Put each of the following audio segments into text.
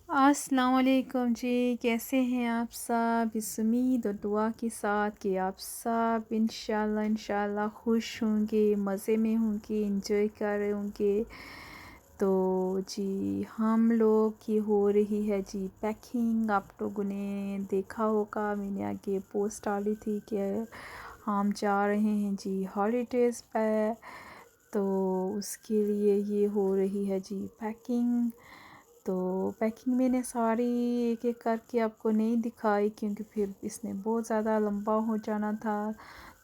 अस्सलाम वालेकुम जी, कैसे हैं आप सब? इस उम्मीद और दुआ के साथ कि आप सब इंशाल्लाह इंशाल्लाह खुश होंगे, मज़े में होंगे, एंजॉय कर रहे होंगे। तो जी हम लोग की हो रही है जी पैकिंग। आप लोगों ने देखा होगा, मैंने आगे पोस्ट डाली थी कि हम जा रहे हैं जी हॉलीडेज़ पे। तो उसके लिए ये हो रही है जी पैकिंग। तो पैकिंग मैंने सारी एक एक करके आपको नहीं दिखाई क्योंकि फिर इसने बहुत ज़्यादा लंबा हो जाना था।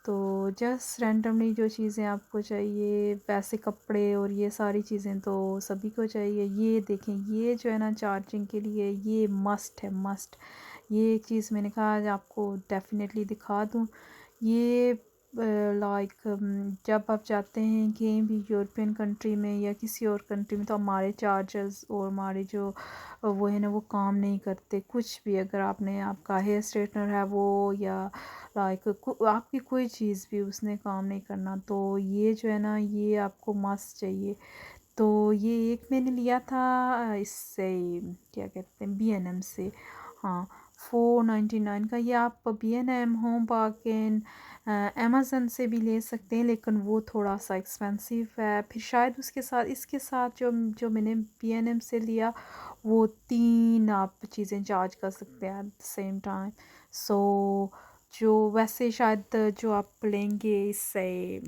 तो जस्ट रैंडमली जो चीज़ें आपको चाहिए, वैसे कपड़े और ये सारी चीज़ें तो सभी को चाहिए। ये देखें, ये जो है ना चार्जिंग के लिए ये मस्ट है, मस्ट। ये एक चीज़ मैंने कहा आज आपको डेफिनेटली दिखा दूँ। ये लाइक जब आप जाते हैं कहीं भी यूरोपियन कंट्री में या किसी और कंट्री में, तो हमारे चार्जर्स और हमारे जो वो है ना वो काम नहीं करते कुछ भी। अगर आपने आपका हेयर स्ट्रेटनर है वो, या लाइक आपकी कोई चीज़ भी, उसने काम नहीं करना। तो ये जो है ना ये आपको मस्त चाहिए। तो ये एक मैंने लिया था इससे, क्या कहते हैं, B&M से। हाँ, 499 का। ये आप B&M, होम बार्गेन, अमेज़न से भी ले सकते हैं, लेकिन वो थोड़ा सा एक्सपेंसिव है। फिर शायद उसके साथ, इसके साथ जो जो मैंने B&M से लिया, वो 3 आप चीज़ें चार्ज कर सकते हैं एट द सेम टाइम। सो जो वैसे शायद जो आप लेंगे इससे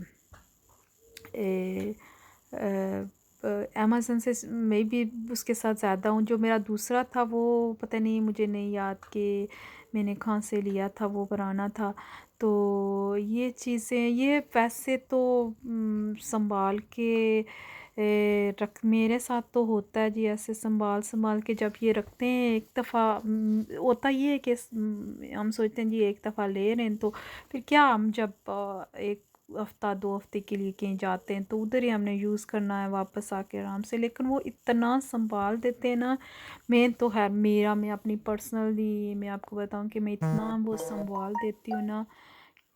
अमेज़न से मे बी उसके साथ ज़्यादा हूँ। जो मेरा दूसरा था वो पता नहीं, मुझे नहीं याद कि मैंने कहाँ से लिया था, वो बनाना था। तो ये चीज़ें, ये वैसे तो संभाल के रख, मेरे साथ तो होता है जी ऐसे संभाल संभाल के जब ये रखते हैं। एक दफ़ा होता ये है कि हम सोचते हैं जी एक दफ़ा ले रहे हैं, तो फिर क्या, हम जब एक हफ़्ता 2 हफ़्ते के लिए कहीं जाते हैं तो उधर ही हमने यूज़ करना है वापस आके आराम से। लेकिन वो इतना संभाल देते हैं ना। मैं तो खैर मेरा, मैं अपनी पर्सनली मैं आपको बताऊं कि मैं इतना वो संभाल देती हूँ ना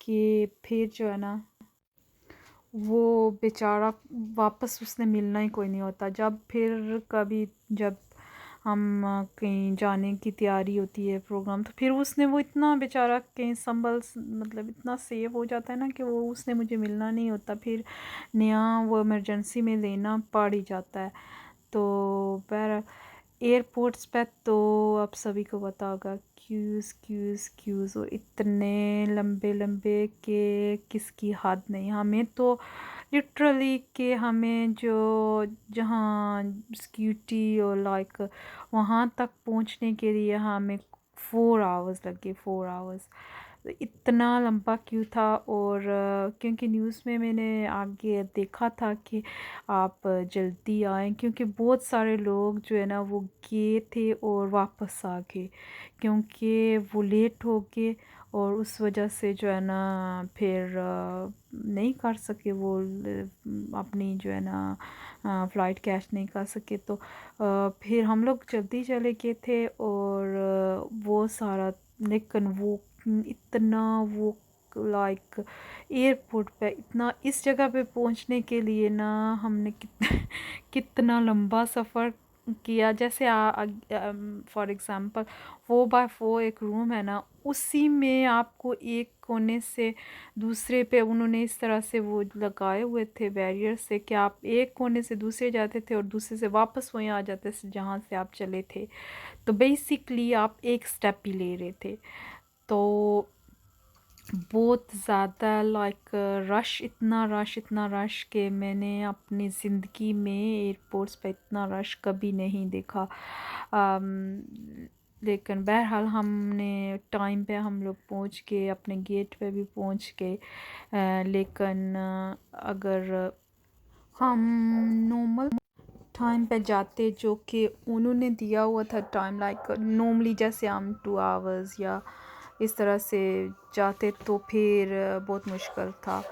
कि फिर जो है ना वो बेचारा वापस उसने मिलना ही कोई नहीं होता। जब फिर कभी जब हम कहीं जाने की तैयारी होती है प्रोग्राम, तो फिर उसने वो इतना बेचारा कहीं मतलब इतना सेव हो जाता है ना कि वो उसने मुझे मिलना नहीं होता। फिर नया वो इमरजेंसी में लेना पड़ ही जाता है। तो पर एयरपोर्ट्स पे तो आप सभी को पता होगा, क्यूज़ क्यूज़ क्यूज़, और इतने लंबे लंबे के किसकी हद नहीं। हमें तो लिटरली कि हमें जो जहाँ सिक्योरिटी और लाइक वहाँ तक पहुँचने के लिए हमें 4 आवर्स लगे, 4 आवर्स। इतना लंबा क्यों था। और क्योंकि न्यूज़ में मैंने आगे देखा था कि आप जल्दी आएँ, क्योंकि बहुत सारे लोग जो है ना वो गए थे और वापस आ गए क्योंकि वो लेट हो गए। और उस वजह से जो है ना फिर नहीं कर सके वो अपनी जो है ना फ़्लाइट कैच नहीं कर सके। तो फिर हम लोग जल्दी चले गए थे और वो सारा, लेकिन वो इतना वो लाइक एयरपोर्ट पे इतना, इस जगह पे पहुंचने के लिए ना हमने कितना लंबा सफ़र किया। जैसे फॉर एग्ज़ाम्पल 4x4 एक रूम है ना, उसी में आपको एक कोने से दूसरे पे उन्होंने इस तरह से वो लगाए हुए थे बैरियर से कि आप एक कोने से दूसरे जाते थे और दूसरे से वापस वहीं आ जाते थे जहाँ से आप चले थे। तो बेसिकली आप एक स्टेप ही ले रहे थे। तो बहुत ज़्यादा लाइक रश, इतना रश कि मैंने अपनी ज़िंदगी में एयरपोर्ट्स पे इतना रश कभी नहीं देखा। लेकिन बहरहाल हमने टाइम पे हम लोग पहुंच गए, अपने गेट पे भी पहुंच गए। लेकिन अगर हम नॉर्मल टाइम पे जाते जो कि उन्होंने दिया हुआ था टाइम, लाइक नॉर्मली जैसे हम 2 आवर्स या इस तरह से जाते, तो फिर बहुत मुश्किल था।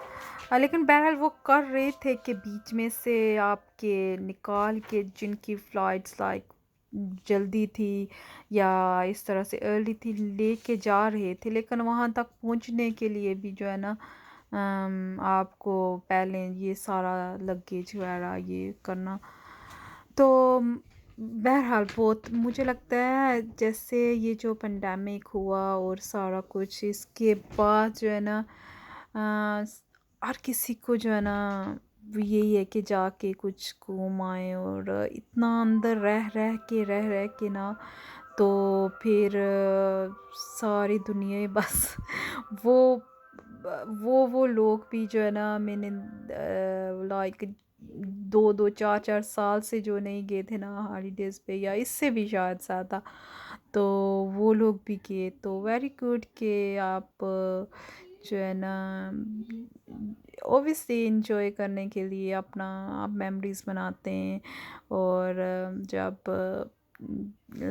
लेकिन बहरहाल वो कर रहे थे कि बीच में से आपके निकाल के, जिनकी फ़्लाइट्स लाइक जल्दी थी या इस तरह से अर्ली थी, लेके जा रहे थे। लेकिन वहाँ तक पहुँचने के लिए भी जो है ना आपको पहले ये सारा लगेज वगैरह ये करना। तो بہرحال بہت مجھے لگتا ہے جیسے یہ جو پینڈیمک ہوا اور سارا کچھ اس کے بعد جو ہے نا ہر کسی کو جو ہے نا یہی ہے کہ جا کے کچھ گھوم آئے، اور اتنا اندر رہ کے نا تو پھر ساری دنیا بس وہ وہ لوگ بھی جو ہے نا میں نے لائک دو دو چار چار سال سے جو نہیں گئے تھے نا ہالیڈیز پہ، یا اس سے بھی شاید زیادہ، تو وہ لوگ بھی گئے، تو ویری گڈ کہ آپ جو ہے نا اوبیسلی انجوائے کرنے کے لیے اپنا آپ میموریز بناتے ہیں، اور جب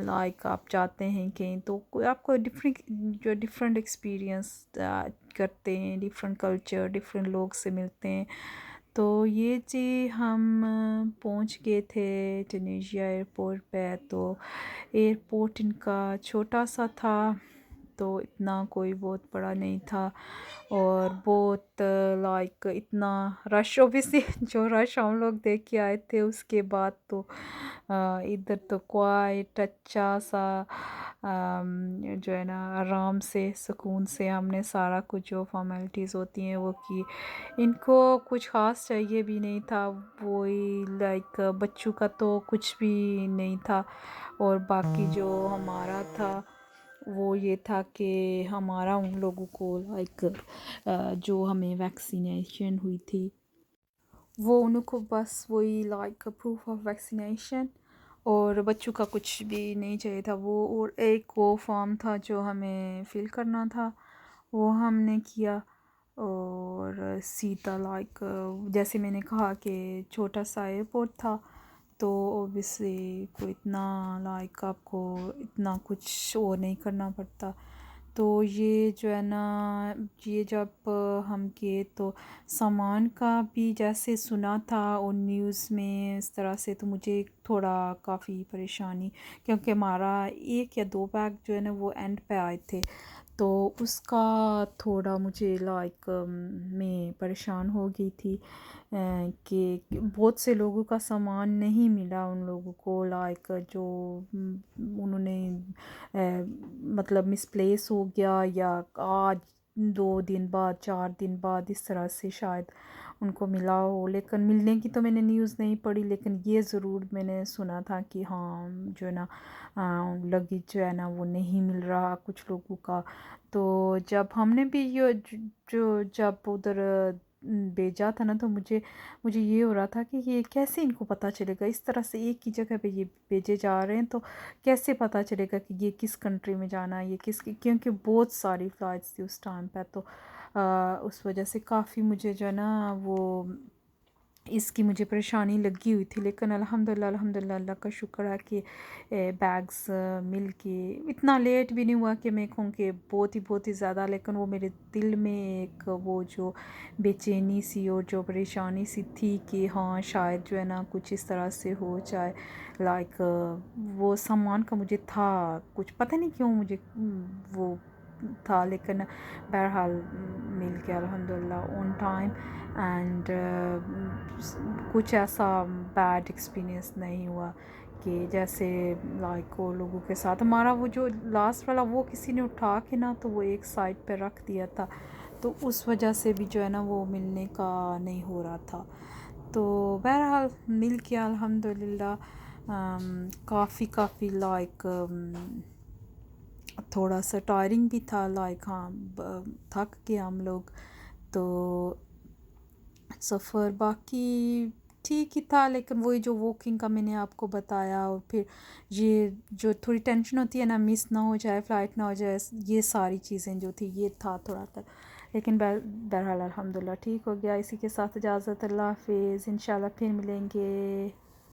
لائک آپ جاتے ہیں کہیں تو آپ کو ڈفرینٹ ایکسپیرئنس کرتے ہیں، ڈفرینٹ کلچر، ڈفرینٹ لوگ سے ملتے ہیں. تو یہ جی ہم پہنچ گئے تھے ٹنیشیا ایئرپورٹ پہ، تو ایئرپورٹ ان کا چھوٹا سا تھا، تو اتنا کوئی بہت بڑا نہیں تھا، اور بہت لائک اتنا رش اوبیسلی جو رش ہم لوگ دیکھ کے آئے تھے اس کے بعد تو ادھر تو کوائٹ اچھا سا جو ہے نا آرام سے سکون سے ہم نے سارا کچھ جو فارمیلٹیز ہوتی ہیں وہ کی. ان کو کچھ خاص چاہیے بھی نہیں تھا، وہی لائک بچوں کا تو کچھ بھی نہیں تھا، اور باقی جو ہمارا تھا وہ یہ تھا کہ ہمارا ان لوگوں کو لائک جو ہمیں ویکسینیشن ہوئی تھی وہ ان کو بس وہی لائک پروف آف ویکسینیشن، اور بچوں کا کچھ بھی نہیں چاہیے تھا وہ، اور ایک وہ فارم تھا جو ہمیں فل کرنا تھا وہ ہم نے کیا. اور سیدھا لائک جیسے میں نے کہا کہ چھوٹا سا ایئرپورٹ تھا، تو اوبیسلی کوئی اتنا لائک آپ کو اتنا کچھ وہ نہیں کرنا پڑتا. تو یہ جو ہے نا یہ جب ہم گئے تو سامان کا بھی جیسے سنا تھا اور نیوز میں اس طرح سے، تو مجھے تھوڑا کافی پریشانی، کیونکہ ہمارا 1 یا 2 بیگ جو ہے نا وہ اینڈ پہ آئے تھے، تو اس کا تھوڑا مجھے لائک میں پریشان ہو گئی تھی کہ بہت سے لوگوں کا سامان نہیں ملا ان لوگوں کو، لائک جو انہوں نے مطلب مسپلیس ہو گیا، یا آج 2 دن بعد 4 دن بعد اس طرح سے شاید ان کو ملا ہو. لیکن ملنے کی تو میں نے نیوز نہیں پڑھی، لیکن یہ ضرور میں نے سنا تھا کہ ہاں جو ہے نا لگیج جو ہے نا وہ نہیں مل رہا کچھ لوگوں کا. تو جب ہم نے بھی یہ جو جب ادھر بھیجا تھا نا، تو مجھے یہ ہو رہا تھا کہ یہ کیسے ان کو پتہ چلے گا، اس طرح سے ایک ہی جگہ پہ یہ بھیجے جا رہے ہیں، تو کیسے پتہ چلے گا کہ یہ کس کنٹری میں جانا ہے، یہ کس کی، کیونکہ بہت ساری فلائٹس تھی اس ٹائم پہ. تو اس وجہ سے کافی مجھے جو ہے نا وہ اس کی مجھے پریشانی لگی ہوئی تھی. لیکن الحمدللہ اللہ کا شکر ہے کہ بیگس مل کے اتنا لیٹ بھی نہیں ہوا کہ میں کہوں کہ بہت ہی زیادہ، لیکن وہ میرے دل میں ایک وہ جو بے چینی سی اور جو پریشانی سی تھی کہ ہاں شاید جو ہے نا کچھ اس طرح سے ہو جائے، لائک وہ سامان کا مجھے تھا کچھ پتہ نہیں کیوں مجھے وہ تھا، لیکن بہرحال مل گیا الحمدللہ آن ٹائم. اینڈ کچھ ایسا بیڈ ایکسپیرئنس نہیں ہوا کہ جیسے لائک وہ لوگوں کے ساتھ ہمارا وہ جو لاسٹ والا وہ کسی نے اٹھا کے نا تو وہ ایک سائڈ پہ رکھ دیا تھا، تو اس وجہ سے بھی جو ہے نا وہ ملنے کا نہیں ہو رہا تھا. تو بہرحال مل گیا الحمدللہ. کافی لائک تھوڑا سا ٹائرنگ بھی تھا، لائک ہاں تھک گئے ہم لوگ. تو سفر باقی ٹھیک ہی تھا، لیکن وہی جو واکنگ کا میں نے آپ کو بتایا، اور پھر یہ جو تھوڑی ٹینشن ہوتی ہے نا مس نہ ہو جائے، فلائٹ نہ ہو جائے، یہ ساری چیزیں جو تھی یہ تھا تھوڑا تھا. لیکن بہرحال الحمدللہ ٹھیک ہو گیا. اسی کے ساتھ اجازت، اللہ حافظ، انشاءاللہ پھر ملیں گے.